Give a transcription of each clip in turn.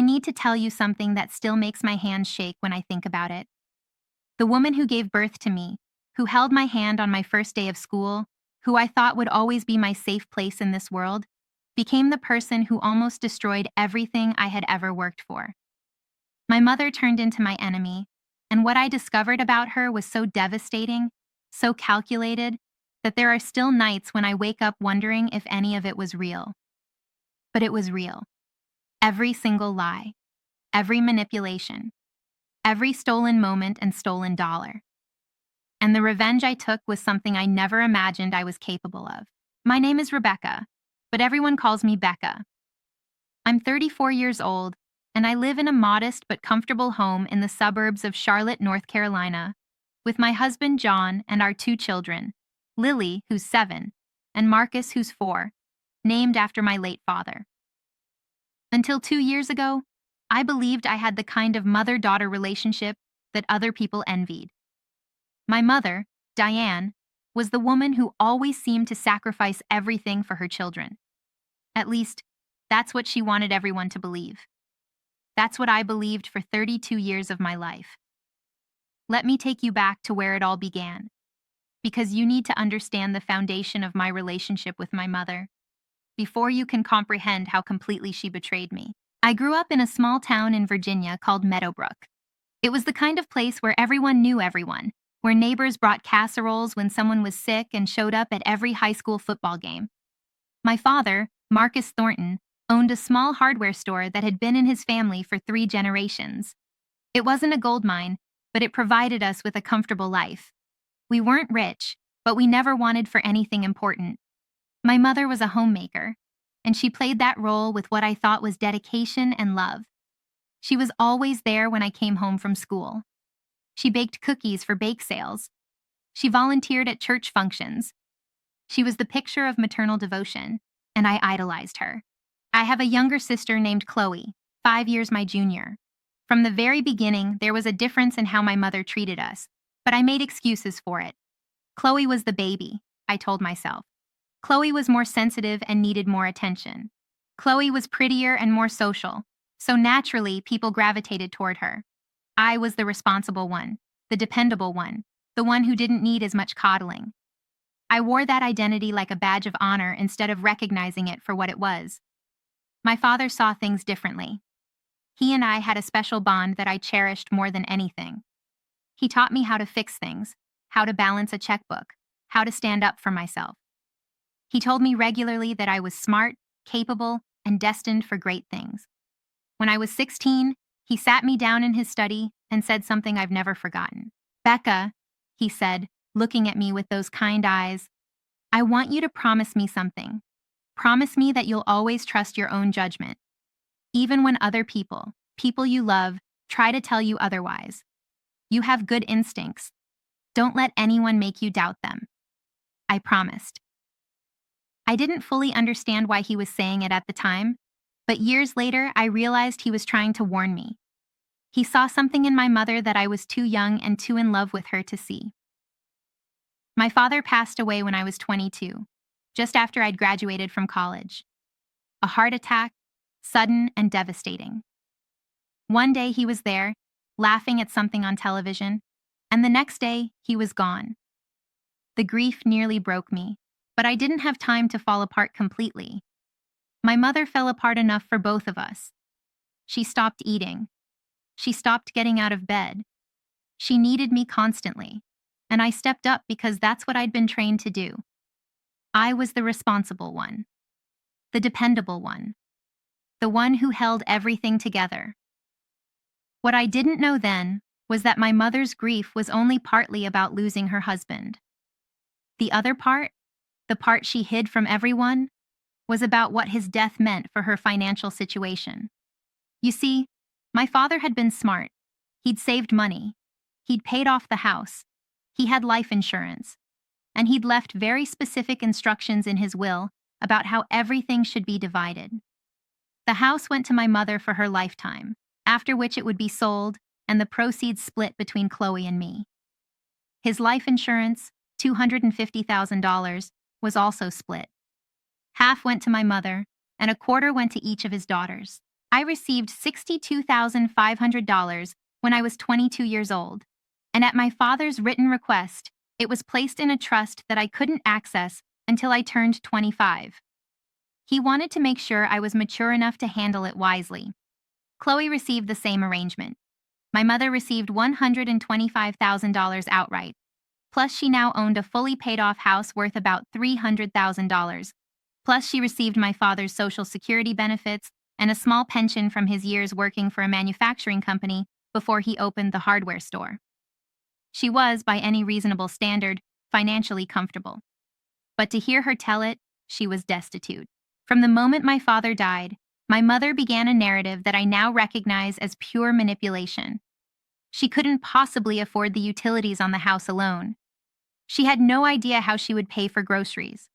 need to tell you something that still makes my hands shake when I think about it. The woman who gave birth to me, who held my hand on my first day of school, who I thought would always be my safe place in this world, became the person who almost destroyed everything I had ever worked for. My mother turned into my enemy, and what I discovered about her was so devastating, so calculated, that there are still nights when I wake up wondering if any of it was real. But it was real. Every single lie, every manipulation, every stolen moment and stolen dollar. And the revenge I took was something I never imagined I was capable of. My name is Rebecca, but everyone calls me Becca. I'm 34 years old, and I live in a modest but comfortable home in the suburbs of Charlotte, North Carolina, with my husband John and our 2 children, Lily, who's 7, and Marcus, who's 4, named after my late father. Until 2 years ago, I believed I had the kind of mother-daughter relationship that other people envied. My mother, Diane, was the woman who always seemed to sacrifice everything for her children. At least, that's what she wanted everyone to believe. That's what I believed for 32 years of my life. Let me take you back to where it all began, because you need to understand the foundation of my relationship with my mother, before you can comprehend how completely she betrayed me. I grew up in a small town in Virginia called Meadowbrook. It was the kind of place where everyone knew everyone, where neighbors brought casseroles when someone was sick and showed up at every high school football game. My father, Marcus Thornton, owned a small hardware store that had been in his family for 3 generations. It wasn't a gold mine, but it provided us with a comfortable life. We weren't rich, but we never wanted for anything important. My mother was a homemaker, and she played that role with what I thought was dedication and love. She was always there when I came home from school. She baked cookies for bake sales. She volunteered at church functions. She was the picture of maternal devotion, and I idolized her. I have a younger sister named Chloe, 5 years my junior. From the very beginning, there was a difference in how my mother treated us, but I made excuses for it. Chloe was the baby, I told myself. Chloe was more sensitive and needed more attention. Chloe was prettier and more social, so naturally people gravitated toward her. I was the responsible one, the dependable one, the one who didn't need as much coddling. I wore that identity like a badge of honor instead of recognizing it for what it was. My father saw things differently. He and I had a special bond that I cherished more than anything. He taught me how to fix things, how to balance a checkbook, how to stand up for myself. He told me regularly that I was smart, capable, and destined for great things. When I was 16, he sat me down in his study and said something I've never forgotten. "Becca," he said, looking at me with those kind eyes, "I want you to promise me something. Promise me that you'll always trust your own judgment. Even when other people you love, try to tell you otherwise. You have good instincts. Don't let anyone make you doubt them." I promised. I didn't fully understand why he was saying it at the time, but years later I realized he was trying to warn me. He saw something in my mother that I was too young and too in love with her to see. My father passed away when I was 22, just after I'd graduated from college. A heart attack, sudden and devastating. One day he was there, laughing at something on television, and the next day he was gone. The grief nearly broke me, but I didn't have time to fall apart completely. My mother fell apart enough for both of us. She stopped eating. She stopped getting out of bed. She needed me constantly, and I stepped up because that's what I'd been trained to do. I was the responsible one, the dependable one, the one who held everything together. What I didn't know then was that my mother's grief was only partly about losing her husband. The other part, the part she hid from everyone, was about what his death meant for her financial situation. You see, my father had been smart. He'd saved money. He'd paid off the house. He had life insurance. And he'd left very specific instructions in his will about how everything should be divided. The house went to my mother for her lifetime, after which it would be sold and the proceeds split between Chloe and me. His life insurance, $250,000, was also split. Half went to my mother, and a quarter went to each of his daughters. I received $62,500 when I was 22 years old, and at my father's written request, it was placed in a trust that I couldn't access until I turned 25. He wanted to make sure I was mature enough to handle it wisely. Chloe received the same arrangement. My mother received $125,000 outright, plus she now owned a fully paid-off house worth about $300,000. Plus she received my father's Social Security benefits and a small pension from his years working for a manufacturing company before he opened the hardware store. She was, by any reasonable standard, financially comfortable. But to hear her tell it, she was destitute. From the moment my father died, my mother began a narrative that I now recognize as pure manipulation. She couldn't possibly afford the utilities on the house alone. She had no idea how she would pay for groceries.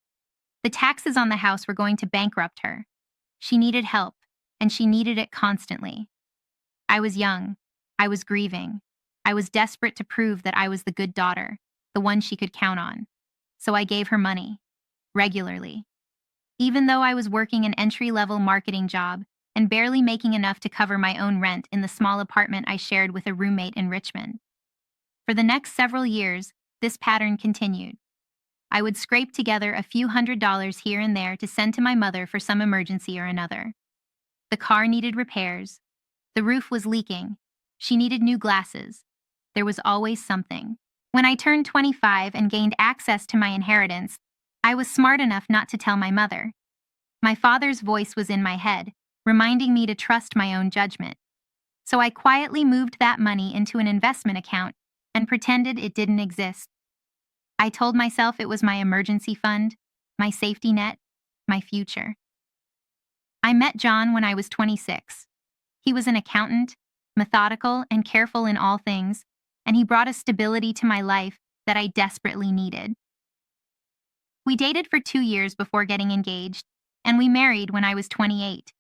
The taxes on the house were going to bankrupt her. She needed help, and she needed it constantly. I was young. I was grieving. I was desperate to prove that I was the good daughter, the one she could count on. So I gave her money, regularly. Even though I was working an entry-level marketing job and barely making enough to cover my own rent in the small apartment I shared with a roommate in Richmond. For the next several years, this pattern continued. I would scrape together a few $100s here and there to send to my mother for some emergency or another. The car needed repairs. The roof was leaking. She needed new glasses. There was always something. When I turned 25 and gained access to my inheritance, I was smart enough not to tell my mother. My father's voice was in my head, reminding me to trust my own judgment. So I quietly moved that money into an investment account and pretended it didn't exist. I told myself it was my emergency fund, my safety net, my future. I met John when I was 26. He was an accountant, methodical and careful in all things, and he brought a stability to my life that I desperately needed. We dated for 2 years before getting engaged, and we married when I was 28.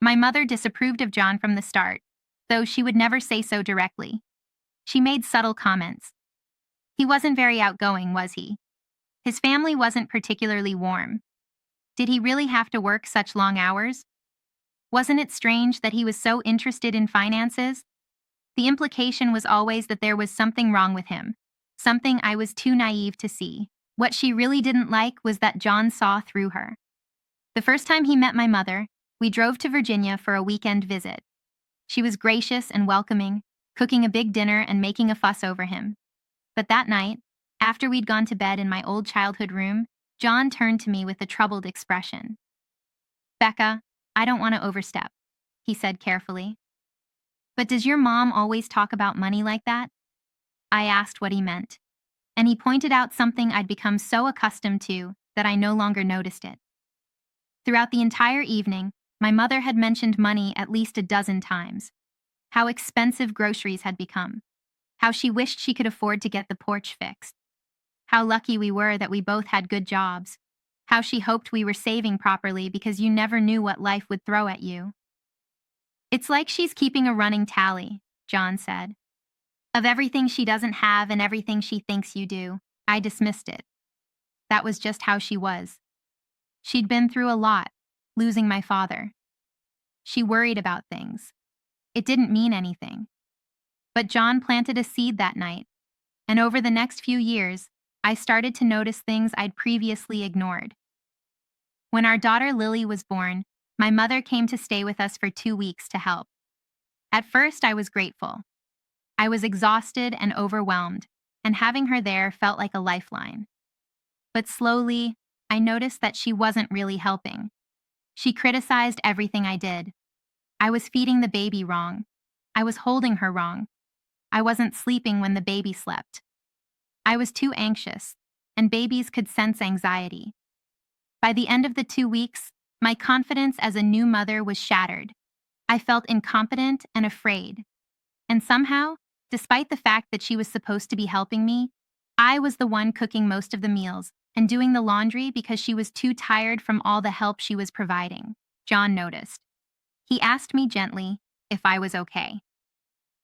My mother disapproved of John from the start, though she would never say so directly. She made subtle comments. He wasn't very outgoing, was he? His family wasn't particularly warm. Did he really have to work such long hours? Wasn't it strange that he was so interested in finances? The implication was always that there was something wrong with him, something I was too naive to see. What she really didn't like was that John saw through her. The first time he met my mother, we drove to Virginia for a weekend visit. She was gracious and welcoming, cooking a big dinner and making a fuss over him. But that night, after we'd gone to bed in my old childhood room, John turned to me with a troubled expression. "Becca, I don't want to overstep," he said carefully. "But does your mom always talk about money like that?" I asked what he meant, and he pointed out something I'd become so accustomed to that I no longer noticed it. Throughout the entire evening, my mother had mentioned money at least a dozen times. How expensive groceries had become. How she wished she could afford to get the porch fixed. How lucky we were that we both had good jobs. How she hoped we were saving properly because you never knew what life would throw at you. "It's like she's keeping a running tally," John said. "Of everything she doesn't have and everything she thinks you do." I dismissed it. That was just how she was. She'd been through a lot, losing my father. She worried about things. It didn't mean anything. But John planted a seed that night, and over the next few years, I started to notice things I'd previously ignored. When our daughter Lily was born, my mother came to stay with us for 2 weeks to help. At first, I was grateful. I was exhausted and overwhelmed, and having her there felt like a lifeline. But slowly, I noticed that she wasn't really helping. She criticized everything I did. I was feeding the baby wrong. I was holding her wrong. I wasn't sleeping when the baby slept. I was too anxious, and babies could sense anxiety. By the end of the 2 weeks, my confidence as a new mother was shattered. I felt incompetent and afraid. And somehow, despite the fact that she was supposed to be helping me, I was the one cooking most of the meals and doing the laundry because she was too tired from all the help she was providing. John noticed. He asked me gently if I was okay.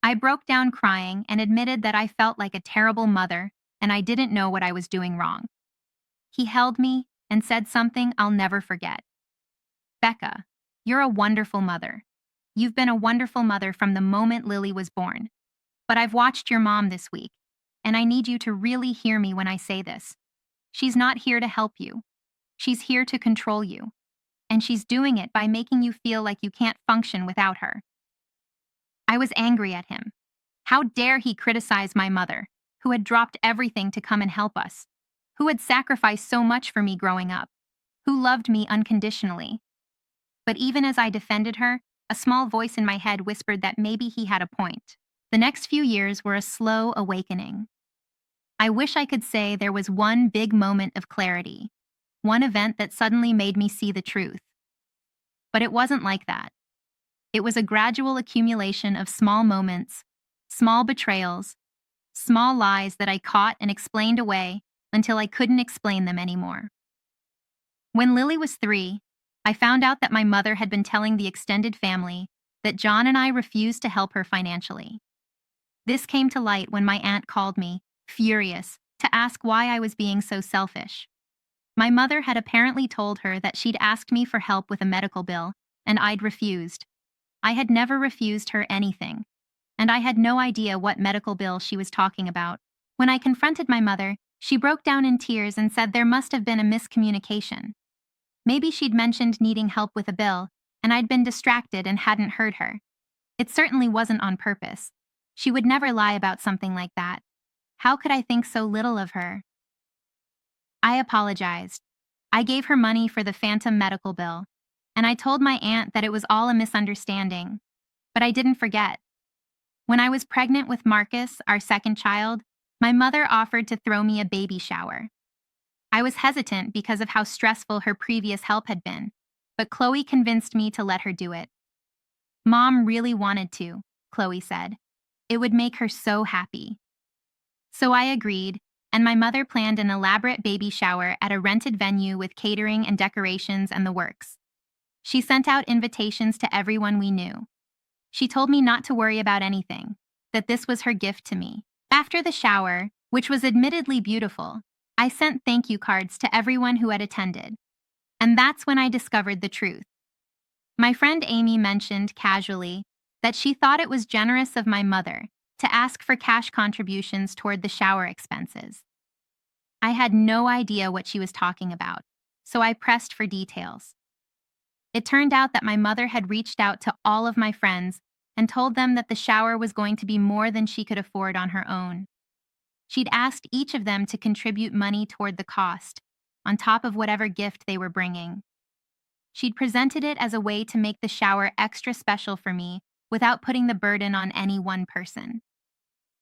I broke down crying and admitted that I felt like a terrible mother and I didn't know what I was doing wrong. He held me and said something I'll never forget. "Becca, you're a wonderful mother. You've been a wonderful mother from the moment Lily was born. But I've watched your mom this week, and I need you to really hear me when I say this. She's not here to help you. She's here to control you. And she's doing it by making you feel like you can't function without her. I was angry at him. How dare he criticize my mother, who had dropped everything to come and help us, who had sacrificed so much for me growing up, who loved me unconditionally. But even as I defended her, a small voice in my head whispered that maybe he had a point. The next few years were a slow awakening. I wish I could say there was one big moment of clarity, one event that suddenly made me see the truth. But it wasn't like that. It was a gradual accumulation of small moments, small betrayals, small lies that I caught and explained away until I couldn't explain them anymore. When Lily was 3, I found out that my mother had been telling the extended family that John and I refused to help her financially. This came to light when my aunt called me, furious, to ask why I was being so selfish. My mother had apparently told her that she'd asked me for help with a medical bill, and I'd refused. I had never refused her anything, and I had no idea what medical bill she was talking about. When I confronted my mother, she broke down in tears and said there must have been a miscommunication. Maybe she'd mentioned needing help with a bill, and I'd been distracted and hadn't heard her. It certainly wasn't on purpose. She would never lie about something like that. How could I think so little of her? I apologized. I gave her money for the phantom medical bill, and I told my aunt that it was all a misunderstanding. But I didn't forget. When I was pregnant with Marcus, our second child, my mother offered to throw me a baby shower. I was hesitant because of how stressful her previous help had been, but Chloe convinced me to let her do it. Mom really wanted to, Chloe said. It would make her so happy. So I agreed, and my mother planned an elaborate baby shower at a rented venue with catering and decorations and the works. She sent out invitations to everyone we knew. She told me not to worry about anything, that this was her gift to me. After the shower, which was admittedly beautiful, I sent thank you cards to everyone who had attended. And that's when I discovered the truth. My friend Amy mentioned casually that she thought it was generous of my mother to ask for cash contributions toward the shower expenses. I had no idea what she was talking about, so I pressed for details. It turned out that my mother had reached out to all of my friends and told them that the shower was going to be more than she could afford on her own. She'd asked each of them to contribute money toward the cost, on top of whatever gift they were bringing. She'd presented it as a way to make the shower extra special for me without putting the burden on any one person.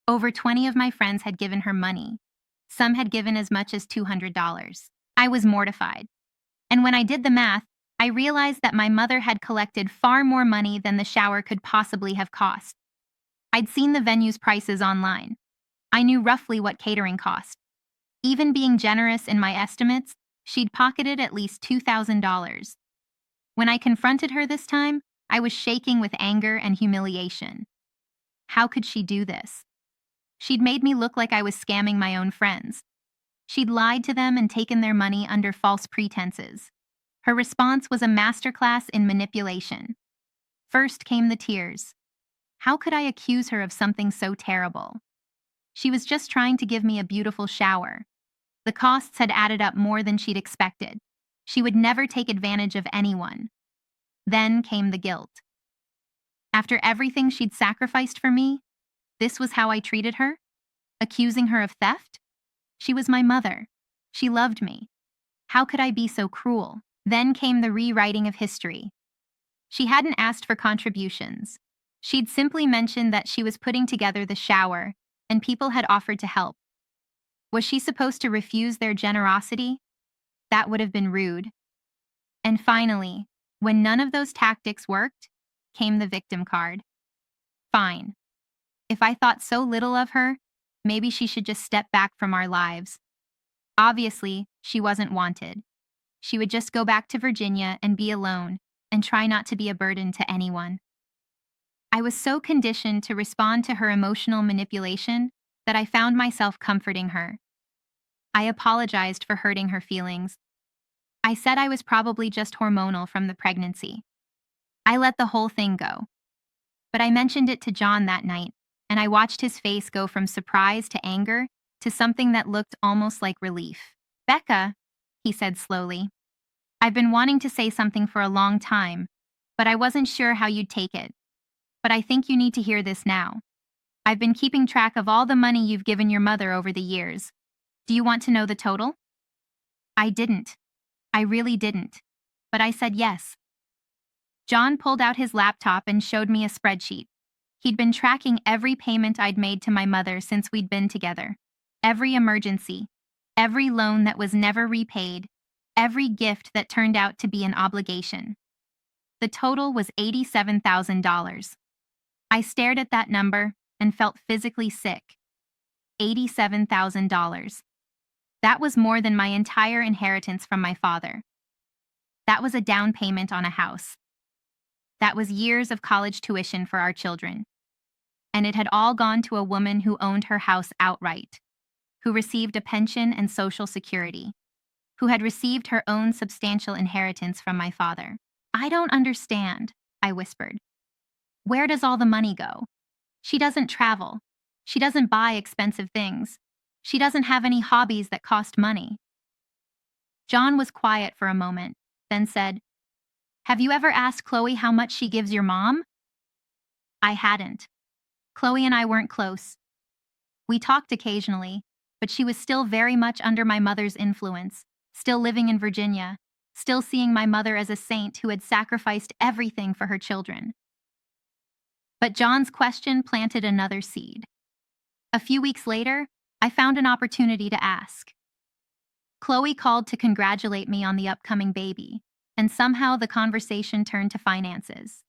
Over 20 of my friends had given her money. Some had given as much as $200. I was mortified. And when I did the math, I realized that my mother had collected far more money than the shower could possibly have cost. I'd seen the venue's prices online. I knew roughly what catering cost. Even being generous in my estimates, she'd pocketed at least $2,000. When I confronted her this time, I was shaking with anger and humiliation. How could she do this? She'd made me look like I was scamming my own friends. She'd lied to them and taken their money under false pretenses. Her response was a masterclass in manipulation. First came the tears. How could I accuse her of something so terrible? She was just trying to give me a beautiful shower. The costs had added up more than she'd expected. She would never take advantage of anyone. Then came the guilt. After everything she'd sacrificed for me, this was how I treated her? Accusing her of theft? She was my mother. She loved me. How could I be so cruel? Then came the rewriting of history. She hadn't asked for contributions. She'd simply mentioned that she was putting together the shower, and people had offered to help. Was she supposed to refuse their generosity? That would have been rude. And finally, when none of those tactics worked, came the victim card. Fine. If I thought so little of her, maybe she should just step back from our lives. Obviously, she wasn't wanted. She would just go back to Virginia and be alone, and try not to be a burden to anyone. I was so conditioned to respond to her emotional manipulation that I found myself comforting her. I apologized for hurting her feelings. I said I was probably just hormonal from the pregnancy. I let the whole thing go. But I mentioned it to John that night, and I watched his face go from surprise to anger to something that looked almost like relief. "Becca," he said slowly, "I've been wanting to say something for a long time, but I wasn't sure how you'd take it. But I think you need to hear this now. I've been keeping track of all the money you've given your mother over the years. Do you want to know the total?" I didn't. I really didn't. But I said yes. John pulled out his laptop and showed me a spreadsheet. He'd been tracking every payment I'd made to my mother since we'd been together. Every emergency, every loan that was never repaid, every gift that turned out to be an obligation. The total was $87,000. I stared at that number and felt physically sick. $87,000. That was more than my entire inheritance from my father. That was a down payment on a house. That was years of college tuition for our children. And it had all gone to a woman who owned her house outright, who received a pension and Social Security, who had received her own substantial inheritance from my father. "I don't understand," I whispered. "Where does all the money go? She doesn't travel. She doesn't buy expensive things. She doesn't have any hobbies that cost money." John was quiet for a moment, then said, "Have you ever asked Chloe how much she gives your mom?" I hadn't. Chloe and I weren't close. We talked occasionally, but she was still very much under my mother's influence, still living in Virginia, still seeing my mother as a saint who had sacrificed everything for her children. But John's question planted another seed. A few weeks later, I found an opportunity to ask. Chloe called to congratulate me on the upcoming baby, and somehow the conversation turned to finances.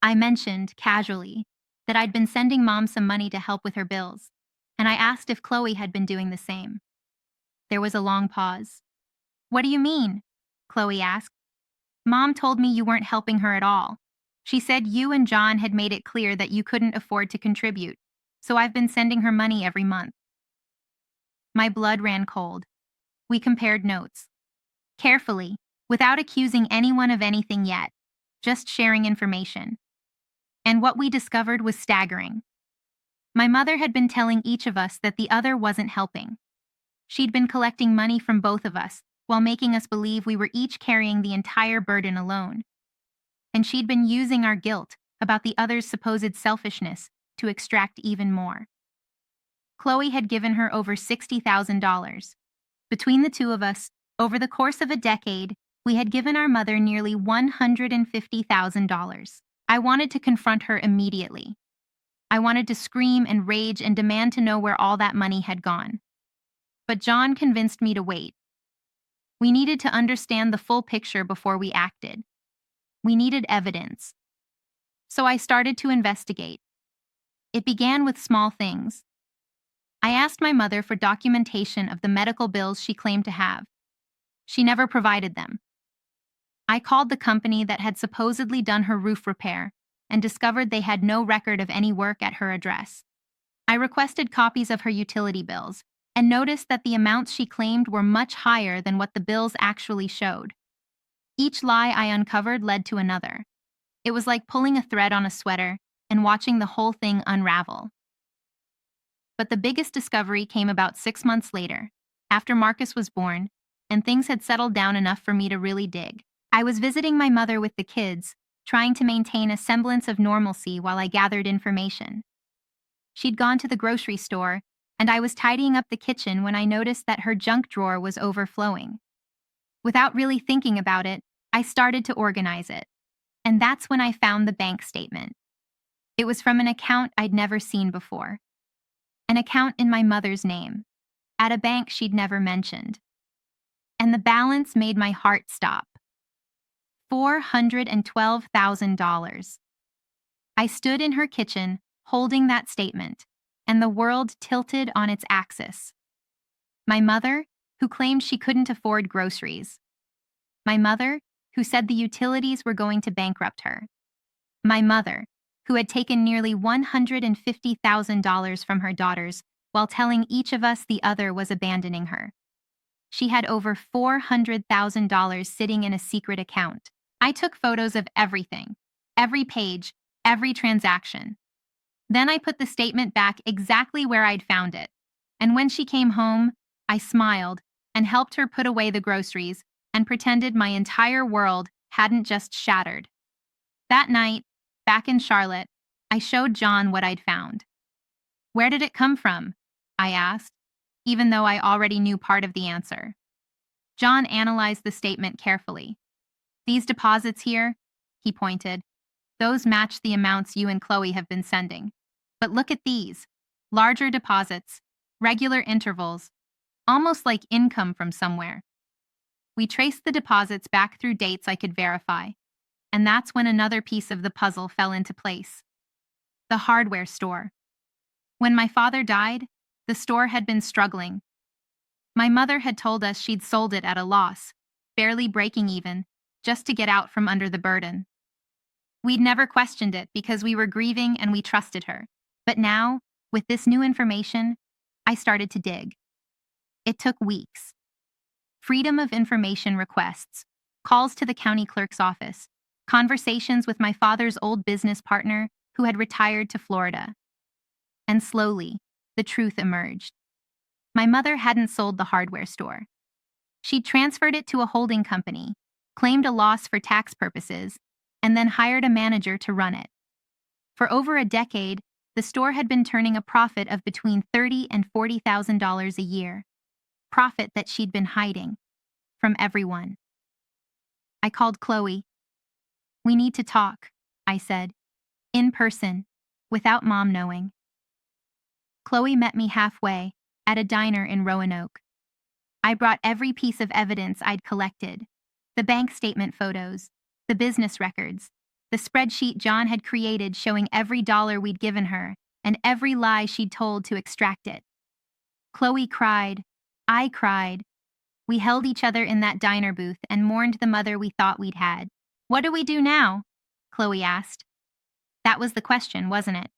I mentioned, casually, that I'd been sending Mom some money to help with her bills, and I asked if Chloe had been doing the same. There was a long pause. "What do you mean?" Chloe asked. "Mom told me you weren't helping her at all. She said you and John had made it clear that you couldn't afford to contribute, so I've been sending her money every month." My blood ran cold. We compared notes. Carefully, without accusing anyone of anything yet, just sharing information. And what we discovered was staggering. My mother had been telling each of us that the other wasn't helping. She'd been collecting money from both of us while making us believe we were each carrying the entire burden alone. And she'd been using our guilt about the other's supposed selfishness to extract even more. Chloe had given her over $60,000. Between the two of us, over the course of a decade, we had given our mother nearly $150,000. I wanted to confront her immediately. I wanted to scream and rage and demand to know where all that money had gone. But John convinced me to wait. We needed to understand the full picture before we acted. We needed evidence. So I started to investigate. It began with small things. I asked my mother for documentation of the medical bills she claimed to have. She never provided them. I called the company that had supposedly done her roof repair and discovered they had no record of any work at her address. I requested copies of her utility bills and noticed that the amounts she claimed were much higher than what the bills actually showed. Each lie I uncovered led to another. It was like pulling a thread on a sweater and watching the whole thing unravel. But the biggest discovery came about 6 months later, after Marcus was born, and things had settled down enough for me to really dig. I was visiting my mother with the kids, trying to maintain a semblance of normalcy while I gathered information. She'd gone to the grocery store, and I was tidying up the kitchen when I noticed that her junk drawer was overflowing. Without really thinking about it, I started to organize it. And that's when I found the bank statement. It was from an account I'd never seen before. An account in my mother's name, at a bank she'd never mentioned. And the balance made my heart stop. $412,000. I stood in her kitchen, holding that statement, and the world tilted on its axis. My mother, who claimed she couldn't afford groceries. My mother, who said the utilities were going to bankrupt her. My mother, who had taken nearly $150,000 from her daughters while telling each of us the other was abandoning her. She had over $400,000 sitting in a secret account. I took photos of everything, every page, every transaction. Then I put the statement back exactly where I'd found it. And when she came home, I smiled and helped her put away the groceries and pretended my entire world hadn't just shattered. That night, back in Charlotte, I showed John what I'd found. "Where did it come from?" I asked, even though I already knew part of the answer. John analyzed the statement carefully. "These deposits here," he pointed, "those match the amounts you and Chloe have been sending. But look at these. Larger deposits, regular intervals, almost like income from somewhere." We traced the deposits back through dates I could verify, and that's when another piece of the puzzle fell into place. The hardware store. When my father died, the store had been struggling. My mother had told us she'd sold it at a loss, barely breaking even, just to get out from under the burden. We'd never questioned it because we were grieving and we trusted her. But now, with this new information, I started to dig. It took weeks. Freedom of information requests, calls to the county clerk's office, conversations with my father's old business partner who had retired to Florida. And slowly, the truth emerged. My mother hadn't sold the hardware store. She'd transferred it to a holding company, claimed a loss for tax purposes, and then hired a manager to run it. For over a decade, the store had been turning a profit of between $30,000 and $40,000 a year. Profit that she'd been hiding from everyone. I called Chloe. "We need to talk," I said, in person, without Mom knowing. Chloe met me halfway, at a diner in Roanoke. I brought every piece of evidence I'd collected: the bank statement photos, the business records, the spreadsheet John had created showing every dollar we'd given her, and every lie she'd told to extract it. Chloe cried. I cried. We held each other in that diner booth and mourned the mother we thought we'd had. "What do we do now?" Chloe asked. That was the question, wasn't it?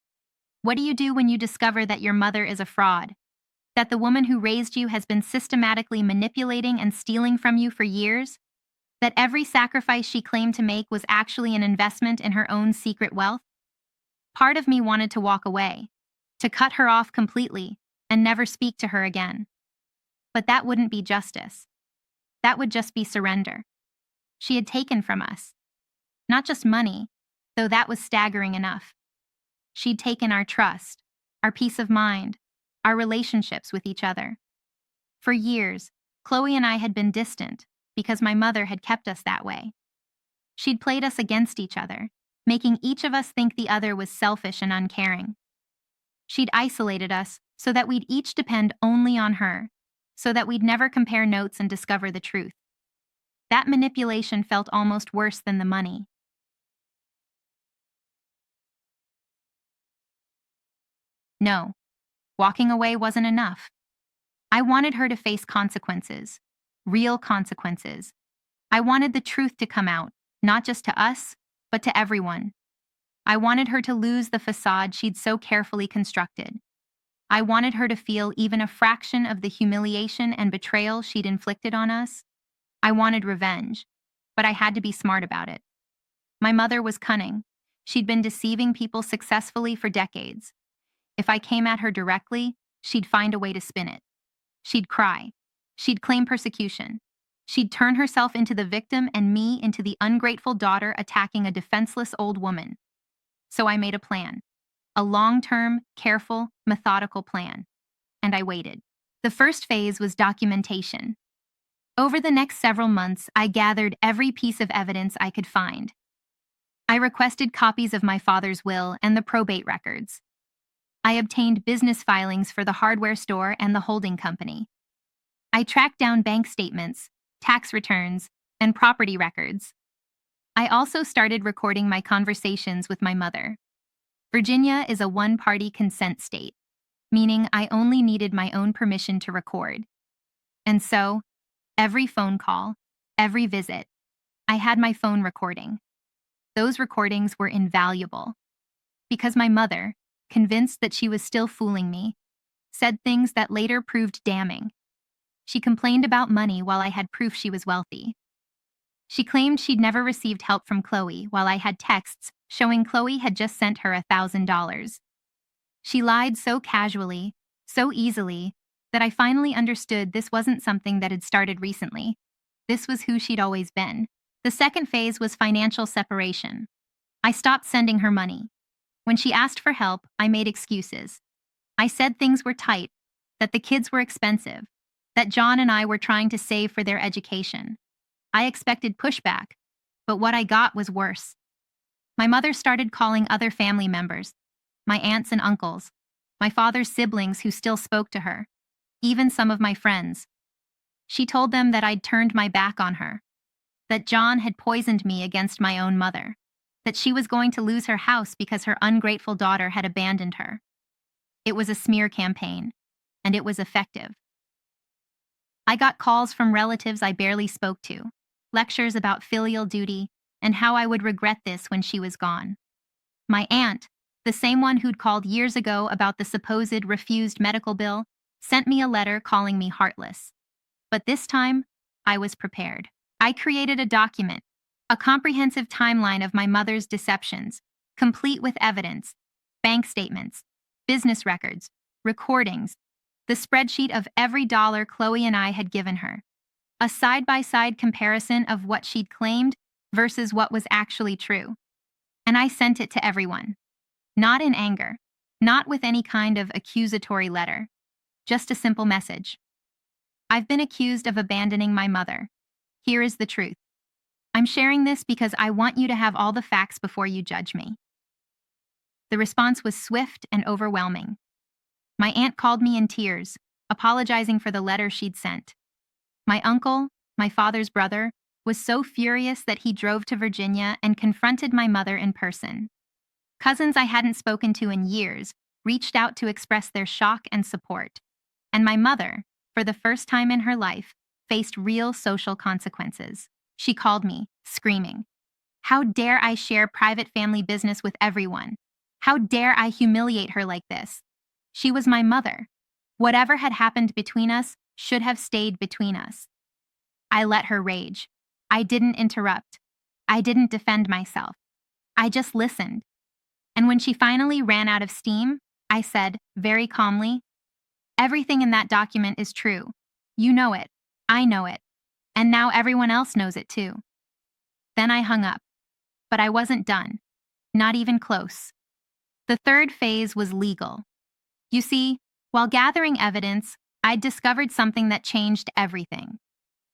What do you do when you discover that your mother is a fraud? That the woman who raised you has been systematically manipulating and stealing from you for years? That every sacrifice she claimed to make was actually an investment in her own secret wealth? Part of me wanted to walk away, to cut her off completely, and never speak to her again. But that wouldn't be justice. That would just be surrender. She had taken from us. Not just money, though that was staggering enough. She'd taken our trust, our peace of mind, our relationships with each other. For years, Chloe and I had been distant because my mother had kept us that way. She'd played us against each other, making each of us think the other was selfish and uncaring. She'd isolated us so that we'd each depend only on her, so that we'd never compare notes and discover the truth. That manipulation felt almost worse than the money. No, walking away wasn't enough. I wanted her to face consequences, real consequences. I wanted the truth to come out, not just to us, but to everyone. I wanted her to lose the facade she'd so carefully constructed. I wanted her to feel even a fraction of the humiliation and betrayal she'd inflicted on us. I wanted revenge, but I had to be smart about it. My mother was cunning. She'd been deceiving people successfully for decades. If I came at her directly, she'd find a way to spin it. She'd cry. She'd claim persecution. She'd turn herself into the victim and me into the ungrateful daughter attacking a defenseless old woman. So I made a plan. A long-term, careful, methodical plan. And I waited. The first phase was documentation. Over the next several months, I gathered every piece of evidence I could find. I requested copies of my father's will and the probate records. I obtained business filings for the hardware store and the holding company. I tracked down bank statements, tax returns, and property records. I also started recording my conversations with my mother. Virginia is a one-party consent state, meaning I only needed my own permission to record. And so, every phone call, every visit, I had my phone recording. Those recordings were invaluable. Because my mother, convinced that she was still fooling me, said things that later proved damning. She complained about money while I had proof she was wealthy. She claimed she'd never received help from Chloe while I had texts showing Chloe had just sent her $1,000. She lied so casually, so easily, that I finally understood this wasn't something that had started recently. This was who she'd always been. The second phase was financial separation. I stopped sending her money. When she asked for help, I made excuses. I said things were tight, that the kids were expensive, that John and I were trying to save for their education. I expected pushback, but what I got was worse. My mother started calling other family members, my aunts and uncles, my father's siblings who still spoke to her, even some of my friends. She told them that I'd turned my back on her, that John had poisoned me against my own mother, that she was going to lose her house because her ungrateful daughter had abandoned her. It was a smear campaign, and it was effective. I got calls from relatives I barely spoke to, lectures about filial duty, and how I would regret this when she was gone. My aunt, the same one who'd called years ago about the supposed refused medical bill, sent me a letter calling me heartless. But this time, I was prepared. I created a document, a comprehensive timeline of my mother's deceptions, complete with evidence, bank statements, business records, recordings, the spreadsheet of every dollar Chloe and I had given her, a side-by-side comparison of what she'd claimed versus what was actually true. And I sent it to everyone. Not in anger, not with any kind of accusatory letter, just a simple message. I've been accused of abandoning my mother. Here is the truth. I'm sharing this because I want you to have all the facts before you judge me. The response was swift and overwhelming. My aunt called me in tears, apologizing for the letter she'd sent. My uncle, my father's brother, was so furious that he drove to Virginia and confronted my mother in person. Cousins I hadn't spoken to in years reached out to express their shock and support. And my mother, for the first time in her life, faced real social consequences. She called me, screaming, "How dare I share private family business with everyone? How dare I humiliate her like this? She was my mother. Whatever had happened between us should have stayed between us." I let her rage. I didn't interrupt. I didn't defend myself. I just listened. And when she finally ran out of steam, I said, very calmly, "Everything in that document is true. You know it. I know it. And now everyone else knows it too." Then I hung up. But I wasn't done. Not even close. The third phase was legal. You see, while gathering evidence, I'd discovered something that changed everything.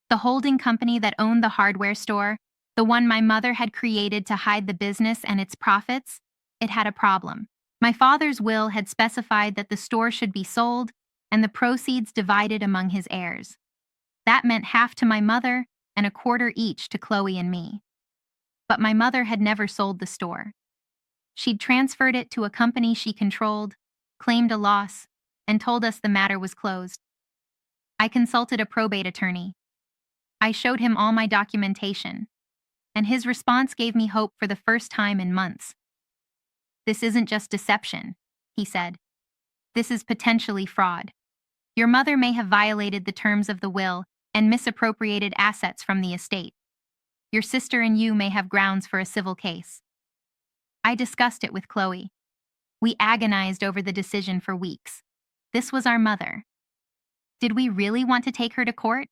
The holding company that owned the hardware store, the one my mother had created to hide the business and its profits, it had a problem. My father's will had specified that the store should be sold and the proceeds divided among his heirs. That meant half to my mother and a quarter each to Chloe and me. But my mother had never sold the store. She'd transferred it to a company she controlled, claimed a loss, and told us the matter was closed. I consulted a probate attorney. I showed him all my documentation, and his response gave me hope for the first time in months. "This isn't just deception," he said. "This is potentially fraud. Your mother may have violated the terms of the will and misappropriated assets from the estate. Your sister and you may have grounds for a civil case." I discussed it with Chloe. We agonized over the decision for weeks. This was our mother. Did we really want to take her to court?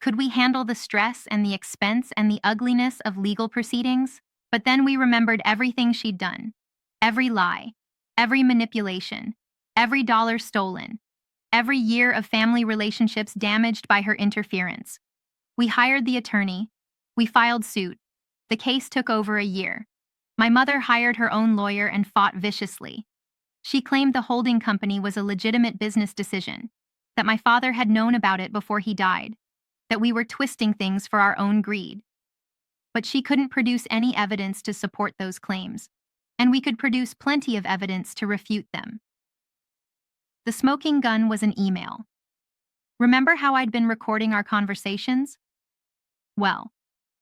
Could we handle the stress and the expense and the ugliness of legal proceedings? But then we remembered everything she'd done. Every lie, every manipulation, every dollar stolen, every year of family relationships damaged by her interference. We hired the attorney. We filed suit. The case took over a year. My mother hired her own lawyer and fought viciously. She claimed the holding company was a legitimate business decision, that my father had known about it before he died, that we were twisting things for our own greed. But she couldn't produce any evidence to support those claims, and we could produce plenty of evidence to refute them. The smoking gun was an email. Remember how I'd been recording our conversations? Well,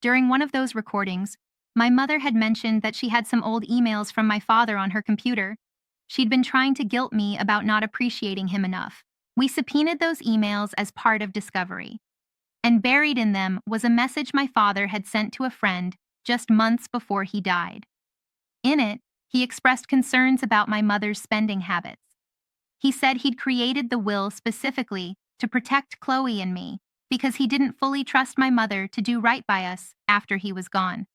during one of those recordings, my mother had mentioned that she had some old emails from my father on her computer. She'd been trying to guilt me about not appreciating him enough. We subpoenaed those emails as part of discovery. And buried in them was a message my father had sent to a friend just months before he died. In it, he expressed concerns about my mother's spending habits. He said he'd created the will specifically to protect Chloe and me because he didn't fully trust my mother to do right by us after he was gone.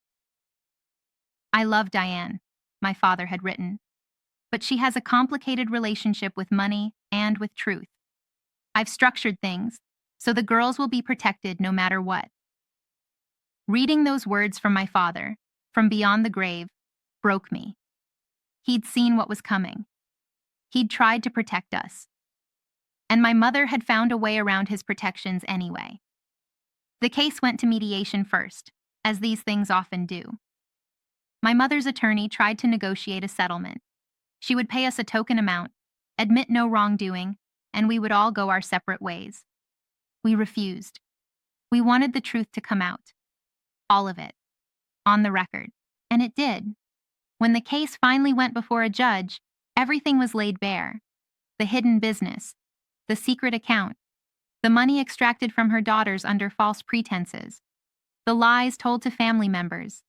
I love Diane, my father had written, but she has a complicated relationship with money and with truth. I've structured things so the girls will be protected no matter what. Reading those words from my father, from beyond the grave, broke me. He'd seen what was coming. He'd tried to protect us. And my mother had found a way around his protections anyway. The case went to mediation first, as these things often do. My mother's attorney tried to negotiate a settlement. She would pay us a token amount, admit no wrongdoing, and we would all go our separate ways. We refused. We wanted the truth to come out. All of it. On the record. And it did. When the case finally went before a judge, everything was laid bare. The hidden business, the secret account, the money extracted from her daughters under false pretenses, the lies told to family members,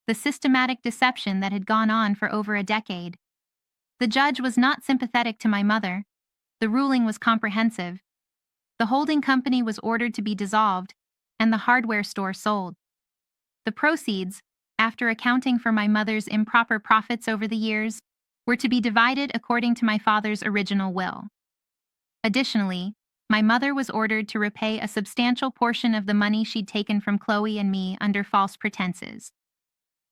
the systematic deception that had gone on for over a decade. The judge was not sympathetic to my mother. The ruling was comprehensive. The holding company was ordered to be dissolved, and the hardware store sold. The proceeds, after accounting for my mother's improper profits over the years, were to be divided according to my father's original will. Additionally, my mother was ordered to repay a substantial portion of the money she'd taken from Chloe and me under false pretenses.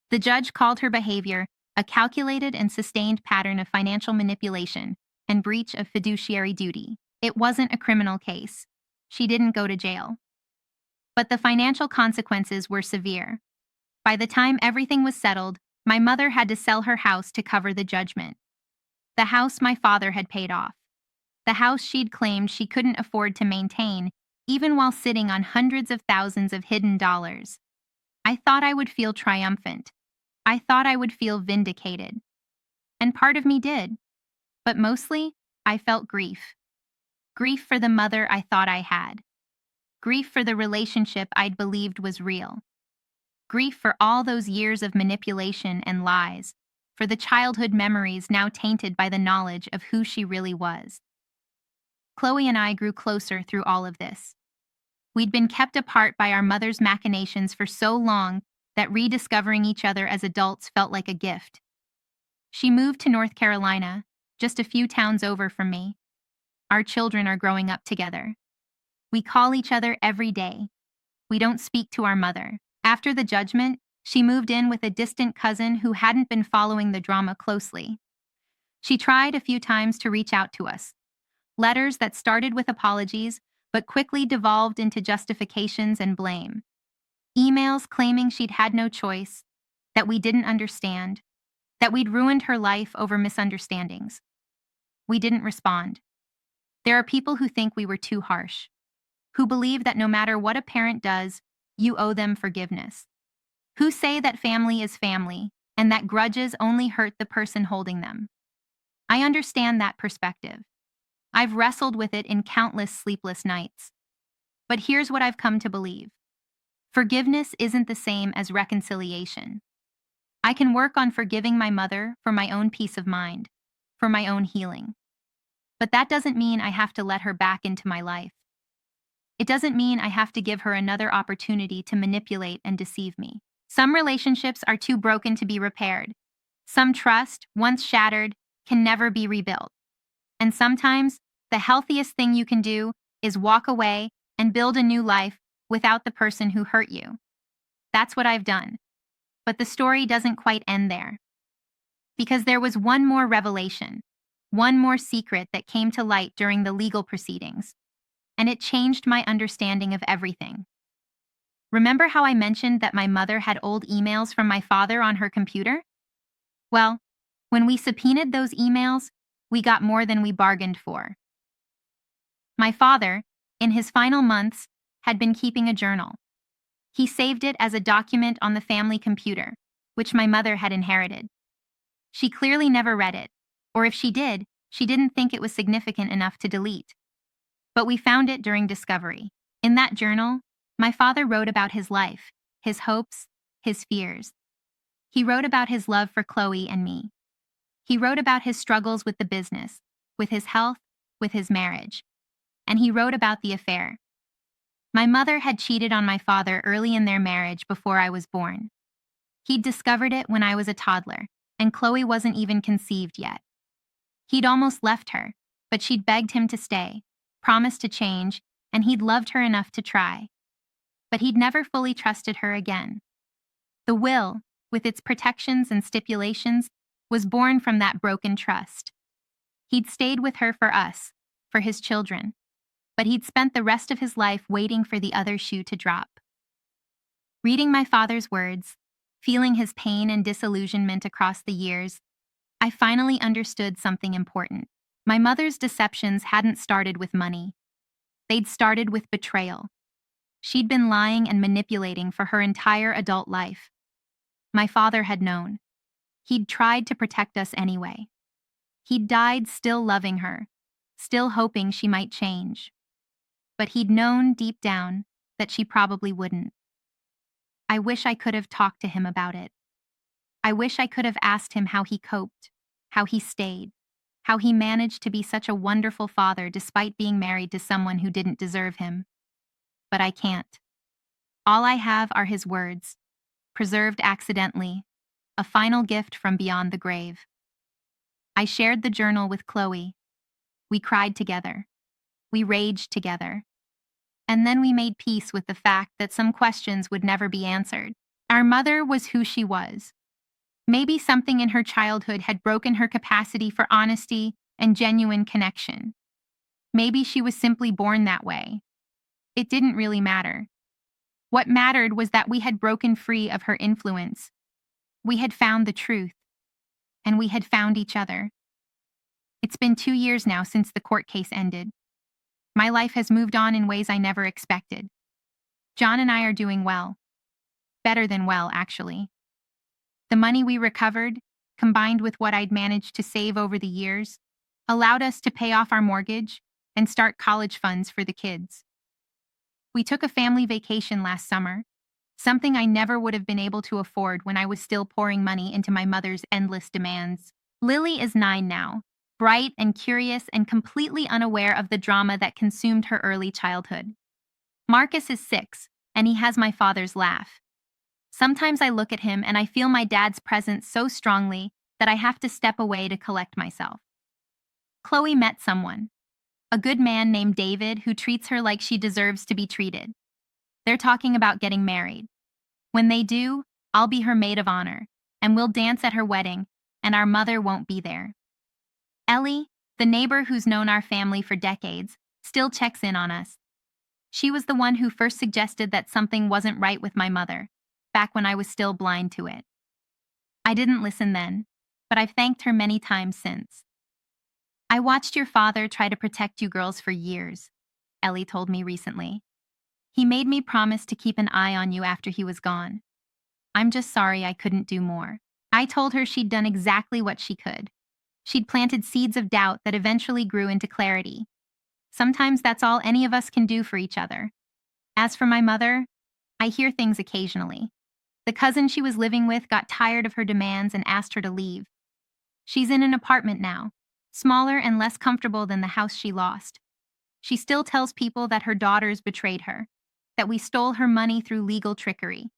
The judge called her behavior a calculated and sustained pattern of financial manipulation and breach of fiduciary duty. It wasn't a criminal case. She didn't go to jail. But the financial consequences were severe. By the time everything was settled, my mother had to sell her house to cover the judgment. The house my father had paid off. The house she'd claimed she couldn't afford to maintain, even while sitting on hundreds of thousands of hidden dollars. I thought I would feel triumphant. I thought I would feel vindicated. And part of me did. But mostly, I felt grief. Grief for the mother I thought I had. Grief for the relationship I'd believed was real. Grief for all those years of manipulation and lies, for the childhood memories now tainted by the knowledge of who she really was. Chloe and I grew closer through all of this. We'd been kept apart by our mother's machinations for so long that rediscovering each other as adults felt like a gift. She moved to North Carolina, just a few towns over from me. Our children are growing up together. We call each other every day. We don't speak to our mother. After the judgment, she moved in with a distant cousin who hadn't been following the drama closely. She tried a few times to reach out to us. Letters that started with apologies, but quickly devolved into justifications and blame. Emails claiming she'd had no choice, that we didn't understand, that we'd ruined her life over misunderstandings. We didn't respond. There are people who think we were too harsh, who believe that no matter what a parent does, you owe them forgiveness, who say that family is family and that grudges only hurt the person holding them. I understand that perspective. I've wrestled with it in countless sleepless nights. But here's what I've come to believe. Forgiveness isn't the same as reconciliation. I can work on forgiving my mother for my own peace of mind, for my own healing. But that doesn't mean I have to let her back into my life. It doesn't mean I have to give her another opportunity to manipulate and deceive me. Some relationships are too broken to be repaired. Some trust, once shattered, can never be rebuilt. And sometimes, the healthiest thing you can do is walk away and build a new life without the person who hurt you. That's what I've done. But the story doesn't quite end there. Because there was one more revelation, one more secret that came to light during the legal proceedings. And it changed my understanding of everything. Remember how I mentioned that my mother had old emails from my father on her computer? Well, when we subpoenaed those emails, we got more than we bargained for. My father, in his final months, had been keeping a journal. He saved it as a document on the family computer, which my mother had inherited. She clearly never read it, or if she did, she didn't think it was significant enough to delete. But we found it during discovery. In that journal, my father wrote about his life, his hopes, his fears. He wrote about his love for Chloe and me. He wrote about his struggles with the business, with his health, with his marriage. And he wrote about the affair. My mother had cheated on my father early in their marriage before I was born. He'd discovered it when I was a toddler, and Chloe wasn't even conceived yet. He'd almost left her, but she'd begged him to stay, promised to change, and he'd loved her enough to try. But he'd never fully trusted her again. The will, with its protections and stipulations, was born from that broken trust. He'd stayed with her for us, for his children, but he'd spent the rest of his life waiting for the other shoe to drop. Reading my father's words, feeling his pain and disillusionment across the years, I finally understood something important. My mother's deceptions hadn't started with money. They'd started with betrayal. She'd been lying and manipulating for her entire adult life. My father had known. He'd tried to protect us anyway. He'd died still loving her, still hoping she might change. But he'd known deep down that she probably wouldn't. I wish I could have talked to him about it. I wish I could have asked him how he coped, how he stayed, how he managed to be such a wonderful father despite being married to someone who didn't deserve him. But I can't. All I have are his words, preserved accidentally, a final gift from beyond the grave. I shared the journal with Chloe. We cried together. We raged together. And then we made peace with the fact that some questions would never be answered. Our mother was who she was. Maybe something in her childhood had broken her capacity for honesty and genuine connection. Maybe she was simply born that way. It didn't really matter. What mattered was that we had broken free of her influence. We had found the truth. And we had found each other. It's been 2 years now since the court case ended. My life has moved on in ways I never expected. John and I are doing well. Better than well, actually. The money we recovered, combined with what I'd managed to save over the years, allowed us to pay off our mortgage and start college funds for the kids. We took a family vacation last summer, something I never would have been able to afford when I was still pouring money into my mother's endless demands. Lily is 9 now, bright and curious and completely unaware of the drama that consumed her early childhood. Marcus is 6, and he has my father's laugh. Sometimes I look at him and I feel my dad's presence so strongly that I have to step away to collect myself. Chloe met someone, a good man named David who treats her like she deserves to be treated. They're talking about getting married. When they do, I'll be her maid of honor, and we'll dance at her wedding, and our mother won't be there. Ellie, the neighbor who's known our family for decades, still checks in on us. She was the one who first suggested that something wasn't right with my mother, back when I was still blind to it. I didn't listen then, but I've thanked her many times since. I watched your father try to protect you girls for years, Ellie told me recently. He made me promise to keep an eye on you after he was gone. I'm just sorry I couldn't do more. I told her she'd done exactly what she could. She'd planted seeds of doubt that eventually grew into clarity. Sometimes that's all any of us can do for each other. As for my mother, I hear things occasionally. The cousin she was living with got tired of her demands and asked her to leave. She's in an apartment now, smaller and less comfortable than the house she lost. She still tells people that her daughters betrayed her, that we stole her money through legal trickery,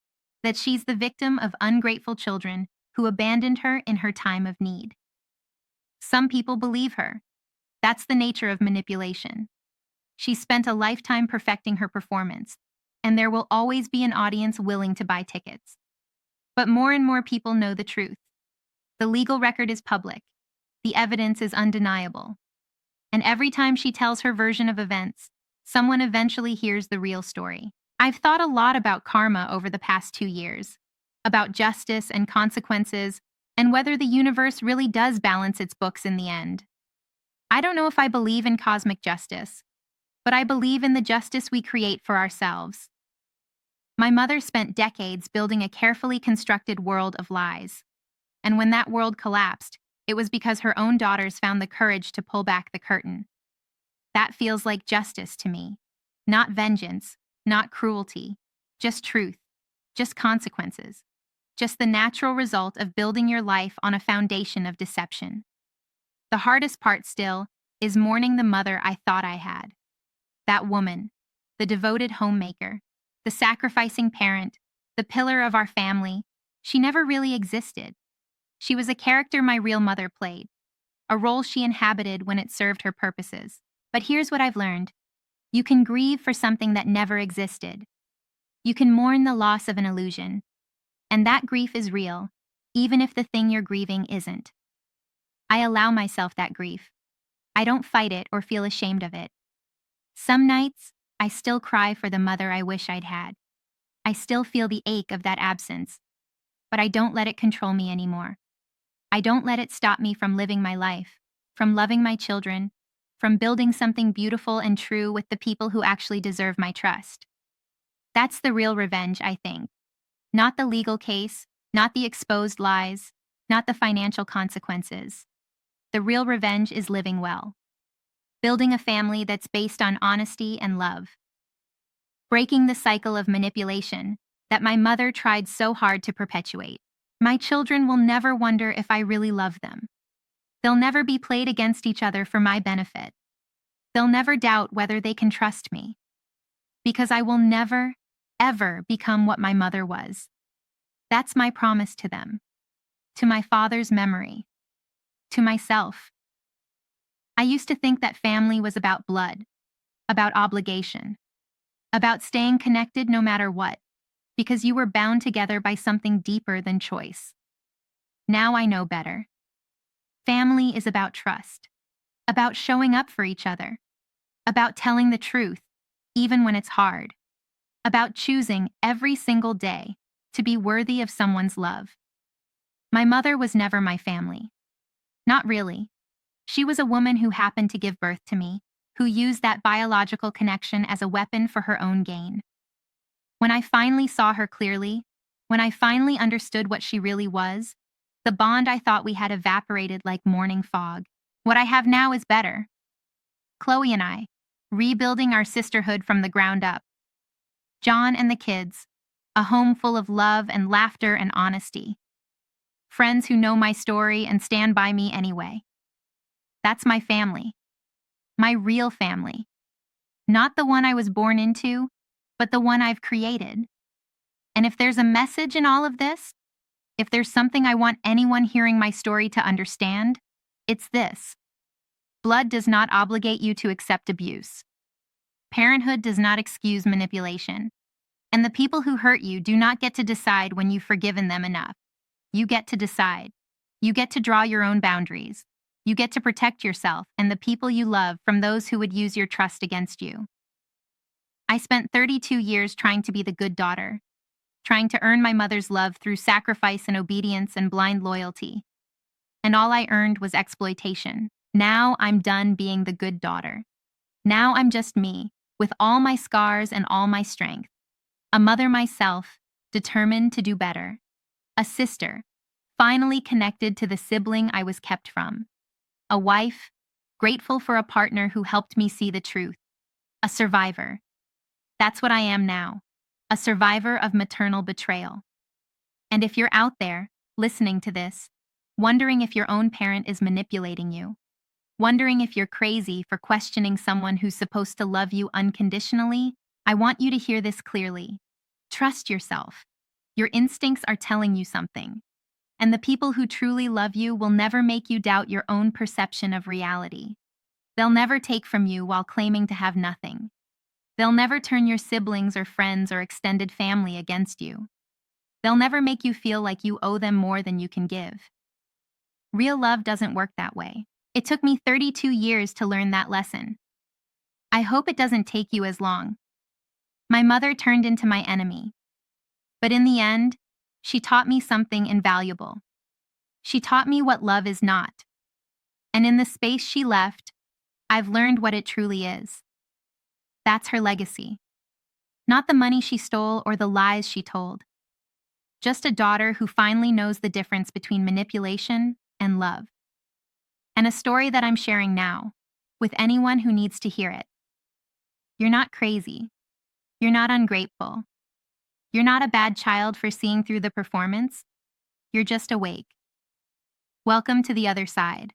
that she's the victim of ungrateful children who abandoned her in her time of need. Some people believe her. That's the nature of manipulation. She spent a lifetime perfecting her performance, and there will always be an audience willing to buy tickets. But more and more people know the truth. The legal record is public. The evidence is undeniable. And every time she tells her version of events, someone eventually hears the real story. I've thought a lot about karma over the past 2 years, about justice and consequences, and whether the universe really does balance its books in the end. I don't know if I believe in cosmic justice, but I believe in the justice we create for ourselves. My mother spent decades building a carefully constructed world of lies. And when that world collapsed, it was because her own daughters found the courage to pull back the curtain. That feels like justice to me. Not vengeance, not cruelty, just truth, just consequences. just the natural result of building your life on a foundation of deception. The hardest part still is mourning the mother I thought I had. That woman, the devoted homemaker, the sacrificing parent, the pillar of our family, she never really existed. She was a character my real mother played, a role she inhabited when it served her purposes. But here's what I've learned. You can grieve for something that never existed. You can mourn the loss of an illusion. And that grief is real, even if the thing you're grieving isn't. I allow myself that grief. I don't fight it or feel ashamed of it. Some nights, I still cry for the mother I wish I'd had. I still feel the ache of that absence. But I don't let it control me anymore. I don't let it stop me from living my life, from loving my children, from building something beautiful and true with the people who actually deserve my trust. That's the real revenge, I think. Not the legal case, not the exposed lies, not the financial consequences. The real revenge is living well. Building a family that's based on honesty and love. Breaking the cycle of manipulation that my mother tried so hard to perpetuate. My children will never wonder if I really love them. They'll never be played against each other for my benefit. They'll never doubt whether they can trust me. Because I will never, ever become what my mother was. That's my promise to them. To my father's memory. To myself. I used to think that family was about blood, about obligation, about staying connected no matter what, because you were bound together by something deeper than choice. Now I know better. Family is about trust, about showing up for each other, about telling the truth, even when it's hard, about choosing every single day to be worthy of someone's love. My mother was never my family. Not really. She was a woman who happened to give birth to me, who used that biological connection as a weapon for her own gain. When I finally saw her clearly, when I finally understood what she really was, the bond I thought we had evaporated like morning fog. What I have now is better. Chloe and I, rebuilding our sisterhood from the ground up. John and the kids, a home full of love and laughter and honesty. Friends who know my story and stand by me anyway. That's my family. My real family. Not the one I was born into, but the one I've created. And if there's a message in all of this, if there's something I want anyone hearing my story to understand, it's this. Blood does not obligate you to accept abuse. Parenthood does not excuse manipulation. And the people who hurt you do not get to decide when you've forgiven them enough. You get to decide. You get to draw your own boundaries. You get to protect yourself and the people you love from those who would use your trust against you. I spent 32 years trying to be the good daughter, trying to earn my mother's love through sacrifice and obedience and blind loyalty. And all I earned was exploitation. Now I'm done being the good daughter. Now I'm just me, with all my scars and all my strength. A mother myself, determined to do better. A sister, finally connected to the sibling I was kept from. A wife, grateful for a partner who helped me see the truth. A survivor. That's what I am now. A survivor of maternal betrayal. And if you're out there, listening to this, wondering if your own parent is manipulating you, wondering if you're crazy for questioning someone who's supposed to love you unconditionally, I want you to hear this clearly. Trust yourself. Your instincts are telling you something. And the people who truly love you will never make you doubt your own perception of reality. They'll never take from you while claiming to have nothing. They'll never turn your siblings or friends or extended family against you. They'll never make you feel like you owe them more than you can give. Real love doesn't work that way. It took me 32 years to learn that lesson. I hope it doesn't take you as long. My mother turned into my enemy. But in the end, she taught me something invaluable. She taught me what love is not. And in the space she left, I've learned what it truly is. That's her legacy. Not the money she stole or the lies she told. Just a daughter who finally knows the difference between manipulation and love. And a story that I'm sharing now, with anyone who needs to hear it. You're not crazy. You're not ungrateful. You're not a bad child for seeing through the performance. You're just awake. Welcome to the other side.